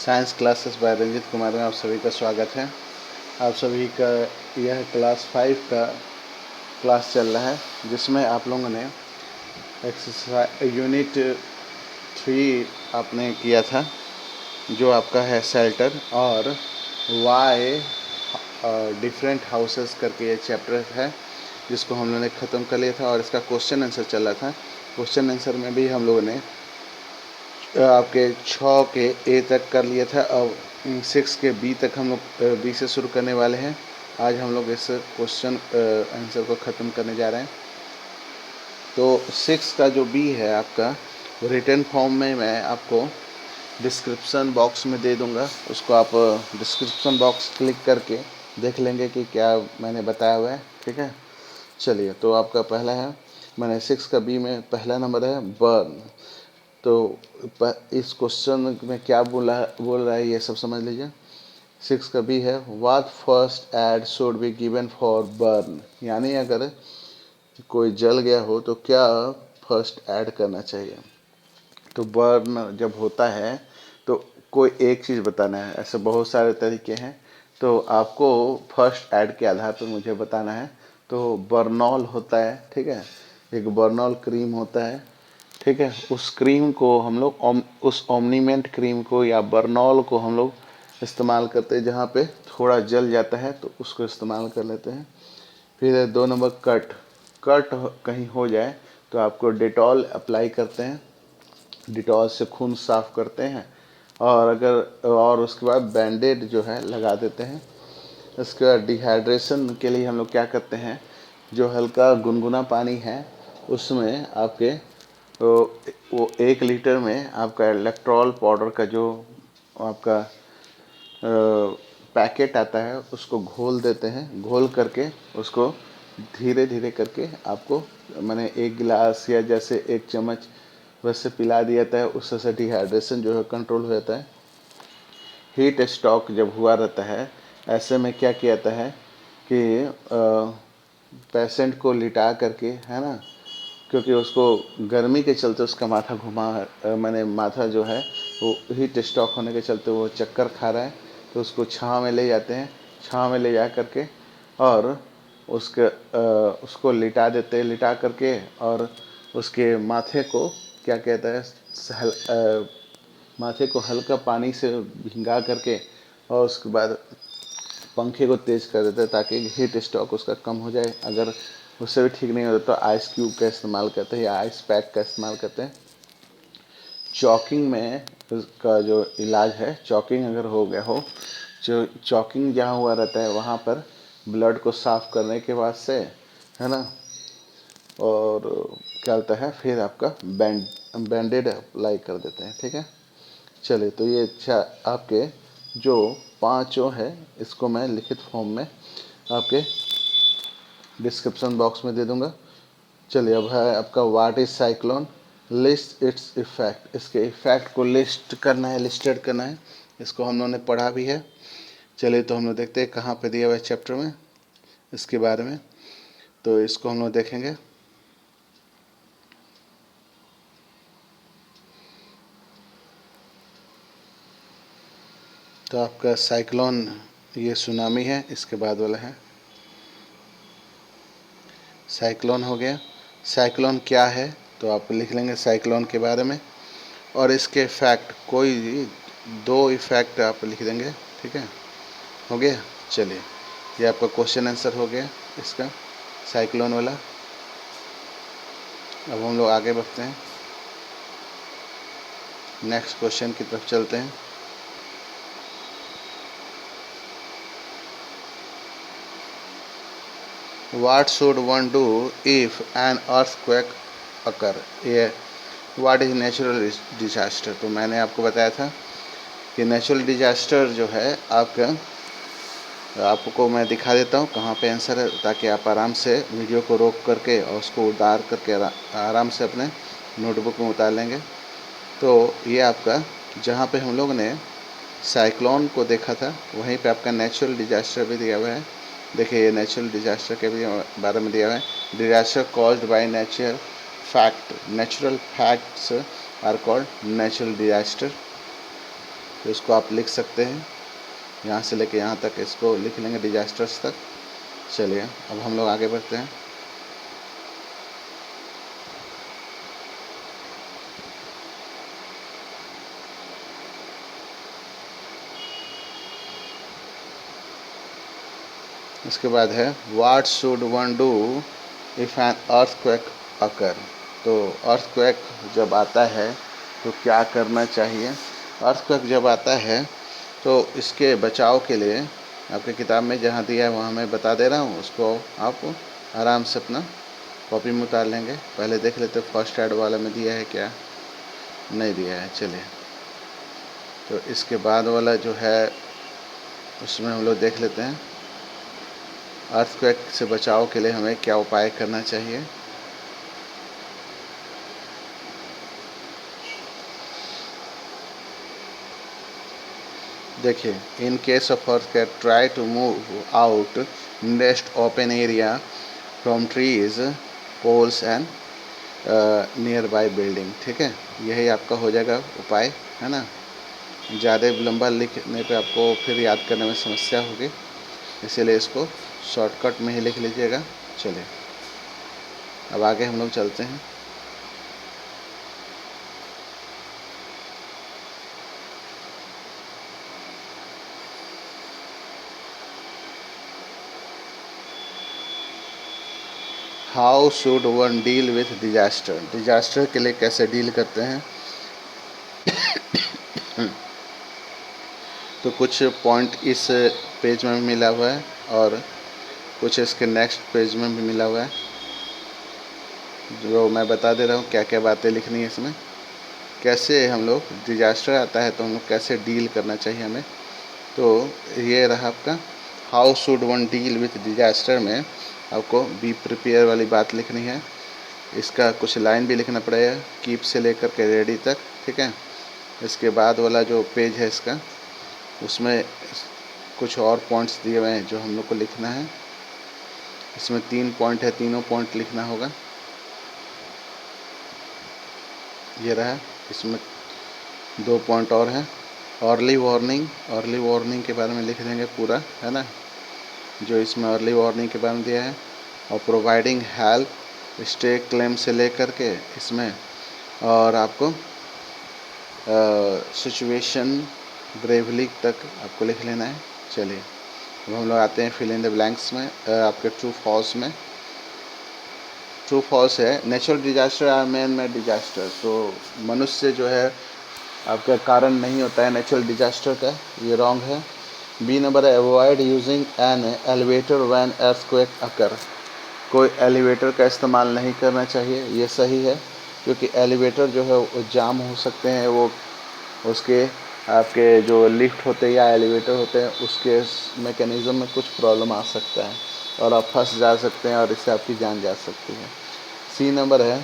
Science classes bye Ranjit Kumar में आप सभी का स्वागत है। आप सभी का यह क्लास 5 का क्लास चल रहा है, जिसमें आप लोगों ने एक्सरसाइज यूनिट 3 आपने किया था, जो आपका है शेल्टर और वाई डिफरेंट हाउसेस करके ये चैप्टर है, जिसको हम लोगों ने ख़त्म कर लिया था और इसका क्वेश्चन आंसर चल रहा था। क्वेश्चन आंसर में भी हम लोगों ने आपके 6 के ए तक कर लिया था। अब 6 के बी तक हम लोग बी से शुरू करने वाले हैं। आज हम लोग इस क्वेश्चन आंसर को ख़त्म करने जा रहे हैं। तो 6 का जो बी है आपका, रिटन फॉर्म में मैं आपको डिस्क्रिप्शन बॉक्स में दे दूंगा। उसको आप डिस्क्रिप्शन बॉक्स क्लिक करके देख लेंगे कि क्या मैंने बताया हुआ है। ठीक है, चलिए। तो आपका पहला है, मैंने 6 का बी में पहला नंबर है बर्न। तो इस क्वेश्चन में क्या बोल रहा है ये सब समझ लीजिए। 6 का बी है, what first aid should be given for burn, यानी अगर कोई जल गया हो तो क्या फर्स्ट ऐड करना चाहिए। तो बर्न जब होता है तो कोई एक चीज़ बताना है, ऐसे बहुत सारे तरीके हैं, तो आपको फर्स्ट ऐड के आधार पर मुझे बताना है। तो बर्नॉल होता है, ठीक है, एक बर्नॉल क्रीम होता है, ठीक है। उस क्रीम को हम लोग उस ओमनीमेंट क्रीम को या बर्नॉल को हम लोग इस्तेमाल करते हैं। जहाँ पे थोड़ा जल जाता है तो उसको इस्तेमाल कर लेते हैं। फिर 2 नंबर कट कहीं हो जाए तो आपको डिटॉल अप्लाई करते हैं, डिटॉल से खून साफ करते हैं और उसके बाद बैंडेड जो है लगा देते हैं। इसके बाद डिहाइड्रेशन के लिए हम लोग क्या करते हैं, जो हल्का गुनगुना पानी है उसमें आपके वो 1 लीटर में आपका इलेक्ट्रॉल पाउडर का जो आपका पैकेट आता है उसको घोल देते हैं। घोल करके उसको धीरे धीरे करके आपको मैंने 1 गिलास या जैसे 1 चम्मच वैसे पिला दिया जाता है। उससे डिहाइड्रेशन जो है कंट्रोल हो जाता है। हीट स्ट्रोक जब हुआ रहता है, ऐसे में क्या किया जाता है कि पेशेंट को लिटा करके, है ना, क्योंकि उसको गर्मी के चलते उसका माथा मैंने माथा जो है वो हीट स्ट्रोक होने के चलते वो चक्कर खा रहा है, तो उसको छांव में ले जाते हैं। छांव में ले जा करके और उसको लिटा देते हैं, लिटा करके और उसके माथे को क्या कहता है, माथे को हल्का पानी से भिंगा करके और उसके बाद पंखे को तेज़ कर देते हैं ताकि हीट स्ट्रोक उसका कम हो जाए। अगर उससे भी ठीक नहीं होता तो आइस क्यूब का इस्तेमाल करते हैं या आइस पैक का इस्तेमाल करते हैं। चॉकिंग में उसका जो इलाज है, चॉकिंग अगर हो गया हो, जो चॉकिंग जहाँ हुआ रहता है वहाँ पर ब्लड को साफ करने के बाद से, है ना, और क्या होता है, फिर आपका बैंडेड अप्लाई कर देते हैं। ठीक है, चलिए। तो ये अच्छा आपके जो 5 है इसको मैं लिखित फॉर्म में आपके डिस्क्रिप्शन बॉक्स में दे दूंगा। चलिए, अब है आपका what is cyclone, list its effect. इसके इफेक्ट को लिस्ट करना है, लिस्टेड करना है। इसको हम लोगों ने पढ़ा भी है। चलिए, तो हम लोग देखते हैं कहाँ पे दिया हुआ है चैप्टर में इसके बारे में। तो इसको हम लोग देखेंगे। तो आपका साइक्लोन ये सुनामी है, इसके बाद वाला है साइक्लोन हो गया। साइक्लोन क्या है तो आप लिख लेंगे साइक्लोन के बारे में, और इसके इफ़ेक्ट कोई 2 इफ़ेक्ट आप लिख देंगे। ठीक है, हो गया। चलिए, ये आपका क्वेश्चन आंसर हो गया इसका, साइक्लोन वाला। अब हम लोग आगे बढ़ते हैं, नेक्स्ट क्वेश्चन की तरफ चलते हैं। What should one do if an earthquake occur? ये व्हाट इज नेचुरल डिजास्टर। तो मैंने आपको बताया था कि नेचुरल डिजास्टर जो है आपको मैं दिखा देता हूँ कहाँ पे आंसर है, ताकि आप आराम से वीडियो को रोक करके और उसको उतार करके आराम से अपने नोटबुक में उतार लेंगे। तो ये आपका जहाँ पे हम लोग ने साइक्लोन को देखा था, वहीं पे आपका नेचुरल डिजास्टर भी दिया हुआ है। देखिए, ये नेचुरल डिजास्टर के भी बारे में दिया हुआ है। Disaster caused by natural facts are called natural disaster. तो इसको आप लिख सकते हैं, यहाँ से लेके यहाँ तक इसको लिख लेंगे, डिजास्टर्स तक। चलिए अब हम लोग आगे बढ़ते हैं। इसके बाद है what should one do if an earthquake occur. तो अर्थक्वेक जब आता है तो क्या करना चाहिए। अर्थक्वेक जब आता है तो इसके बचाव के लिए आपके किताब में जहाँ दिया है वहाँ मैं बता दे रहा हूँ, उसको आप आराम से अपना कॉपी में उतार लेंगे। पहले देख लेते फर्स्ट एड वाला में दिया है क्या, नहीं दिया है। चलिए तो इसके बाद वाला जो है उसमें हम लोग देख लेते हैं अर्थक्वेक से बचाव के लिए हमें क्या उपाय करना चाहिए। देखिए, in case of earthquake try to move out next open area from trees poles and nearby building. ठीक है, यही आपका हो जाएगा उपाय, है ना। ज़्यादा लंबा लिखने पे आपको फिर याद करने में समस्या होगी, इसीलिए इसको शॉर्टकट में ही लिख लीजिएगा। चलिए अब आगे हम लोग चलते हैं। How should one deal with disaster. Disaster के लिए कैसे डील करते हैं तो कुछ पॉइंट इस पेज में भी मिला हुआ है और कुछ इसके नेक्स्ट पेज में भी मिला हुआ है, जो मैं बता दे रहा हूँ क्या क्या बातें लिखनी है इसमें। कैसे हम लोग डिजास्टर आता है तो हम लोग कैसे डील करना चाहिए हमें। तो ये रहा आपका how should one deal with disaster में आपको बी प्रिपेयर वाली बात लिखनी है। इसका कुछ लाइन भी लिखना पड़ेगा, कीप से लेकर के रेडी तक। ठीक है, इसके बाद वाला जो पेज है इसका, उसमें कुछ और पॉइंट्स दिए हुए हैं जो हम लोग को लिखना है। इसमें 3 पॉइंट है, तीनों पॉइंट लिखना होगा। ये रहा, इसमें 2 पॉइंट और हैं। अर्ली वार्निंग, अर्ली वार्निंग के बारे में लिख देंगे पूरा, है ना, जो इसमें अर्ली वार्निंग के बारे में दिया है। और प्रोवाइडिंग हेल्प, स्टे क्लेम से लेकर के इसमें, और आपको सिचुएशन ब्रेवली तक आपको लिख लेना है। चलिए अब हम लोग आते हैं फिल इन द ब्लैंक्स में। आपके ट्रू फॉल्स में ट्रू फॉल्स है natural disaster are man made disaster. तो मनुष्य जो है आपका कारण नहीं होता है नेचुरल डिजास्टर का, ये रॉन्ग है। बी नंबर है avoid using an elevator when earthquake occur. कोई एलिवेटर का इस्तेमाल नहीं करना चाहिए, ये सही है, क्योंकि एलिवेटर जो है वो जाम हो सकते हैं, वो उसके आपके जो लिफ्ट होते हैं या एलिवेटर होते हैं उसके मैकेनिज़्म में कुछ प्रॉब्लम आ सकता है और आप फंस जा सकते हैं और इससे आपकी जान जा सकती है। सी नंबर है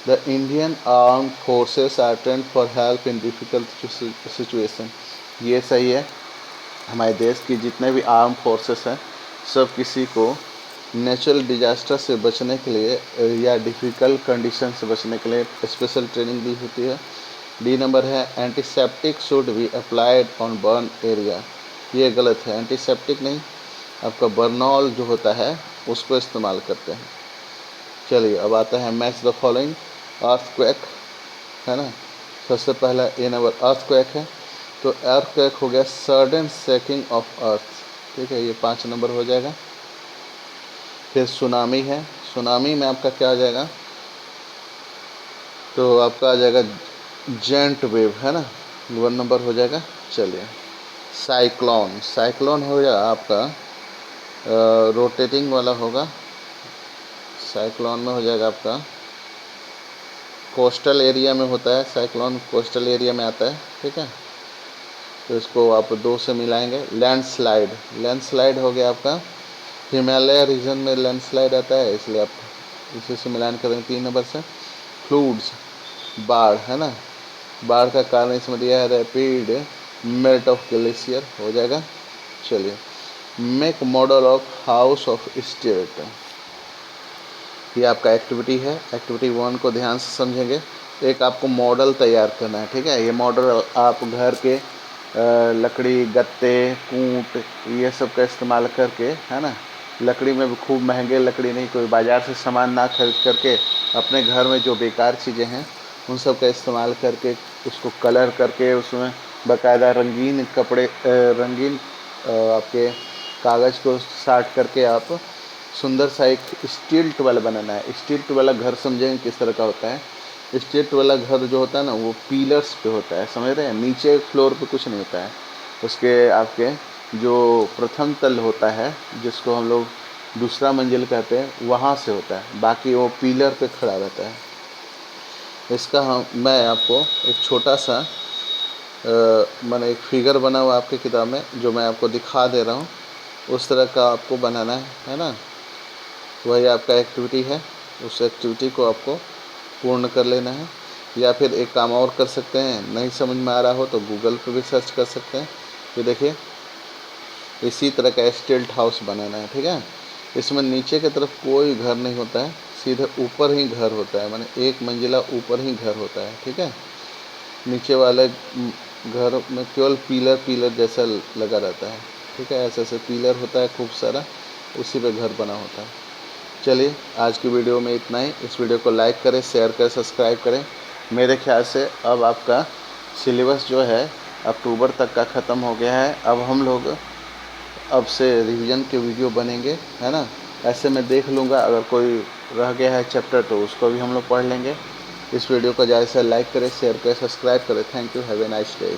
the Indian armed forces are trained for help in difficult situation. ये सही है, हमारे देश की जितने भी आर्म फोर्सेस हैं सब किसी को नेचुरल डिजास्टर से बचने के लिए या डिफ़िकल्ट कंडीशन से बचने के लिए स्पेशल ट्रेनिंग दी होती है। डी नंबर है antiseptic should be applied on burn area. ये गलत है, एंटीसेप्टिक नहीं, आपका बर्नॉल जो होता है उसको इस्तेमाल करते हैं। चलिए अब आता है मैच द फॉलोइंग। अर्थक्वेक है ना, सबसे पहला ए नंबर अर्थक्वेक है, तो अर्थक्वेक हो गया सडन शेकिंग ऑफ अर्थ। ठीक है, ये 5 नंबर हो जाएगा। फिर सुनामी है, सुनामी में आपका क्या आ जाएगा, तो आपका आ जाएगा जेंट वेव, है ना, 1 नंबर हो जाएगा। चलिए साइक्लोन, साइक्लोन हो जाएगा आपका रोटेटिंग वाला होगा। साइक्लोन में हो जाएगा आपका कोस्टल एरिया में होता है, साइक्लोन कोस्टल एरिया में आता है। ठीक है, तो इसको आप 2 से मिलाएंगे। लैंडस्लाइड, लैंडस्लाइड हो गया आपका हिमालय रीजन में लैंडस्लाइड आता है, इसलिए आप इसी से मिलान करेंगे 3 नंबर से। फ्लूड्स, बाढ़, है ना, बाढ़ का कारण इसमें दिया है रैपिड मेल्ट ऑफ ग्लेशियर, हो जाएगा। चलिए make model of house of state, ये आपका एक्टिविटी है। एक्टिविटी 1 को ध्यान से समझेंगे। एक आपको मॉडल तैयार करना है। ठीक है, ये मॉडल आप घर के लकड़ी, गत्ते, कूट ये सब का इस्तेमाल करके, है ना। लकड़ी में भी खूब महंगे लकड़ी नहीं, कोई बाज़ार से सामान ना खरीद करके अपने घर में जो बेकार चीज़ें हैं उन सब का इस्तेमाल करके उसको कलर करके उसमें बाकायदा रंगीन कपड़े, रंगीन आपके कागज़ को साट करके आप सुंदर सा एक स्टील्ट वाला बनाना है। स्टील्ट वाला घर समझेंगे किस तरह का होता है। स्टील्ट वाला घर जो होता है ना वो पिलर्स पे होता है, समझ रहे हैं। नीचे फ्लोर पे कुछ नहीं होता है, उसके आपके जो प्रथम तल होता है जिसको हम लोग दूसरा मंजिल कहते हैं वहाँ से होता है, बाकी वो पिलर पे खड़ा रहता है। इसका मैं आपको एक छोटा सा मैंने एक फिगर बना हुआ आपकी किताब में जो मैं आपको दिखा दे रहा हूँ, उस तरह का आपको बनाना है ना। वही आपका एक्टिविटी है, उस एक्टिविटी को आपको पूर्ण कर लेना है। या फिर एक काम और कर सकते हैं, नहीं समझ में आ रहा हो तो गूगल पे भी सर्च कर सकते हैं। ये देखिए इसी तरह का स्टील्ट हाउस बनाना है, ठीक है। इसमें नीचे की तरफ कोई घर नहीं होता है, सीधे ऊपर ही घर होता है, माने एक मंजिला ऊपर ही घर होता है, ठीक है। नीचे वाले घर में केवल पिलर जैसा लगा रहता है, ठीक है। ऐसे ऐसे पिलर होता है खूब सारा, उसी पे घर बना होता है। चलिए आज की वीडियो में इतना ही। इस वीडियो को लाइक करें, शेयर करें, सब्सक्राइब करें। मेरे ख्याल से अब आपका सिलेबस जो है अक्टूबर तक का ख़त्म हो गया है। अब हम लोग अब से रिवीजन के वीडियो बनेंगे, है ना। ऐसे मैं देख लूँगा, अगर कोई रह गया है चैप्टर तो उसको भी हम लोग पढ़ लेंगे। इस वीडियो को ज़्यादा से लाइक करें, शेयर करें, सब्सक्राइब करें। Thank you, have a nice day.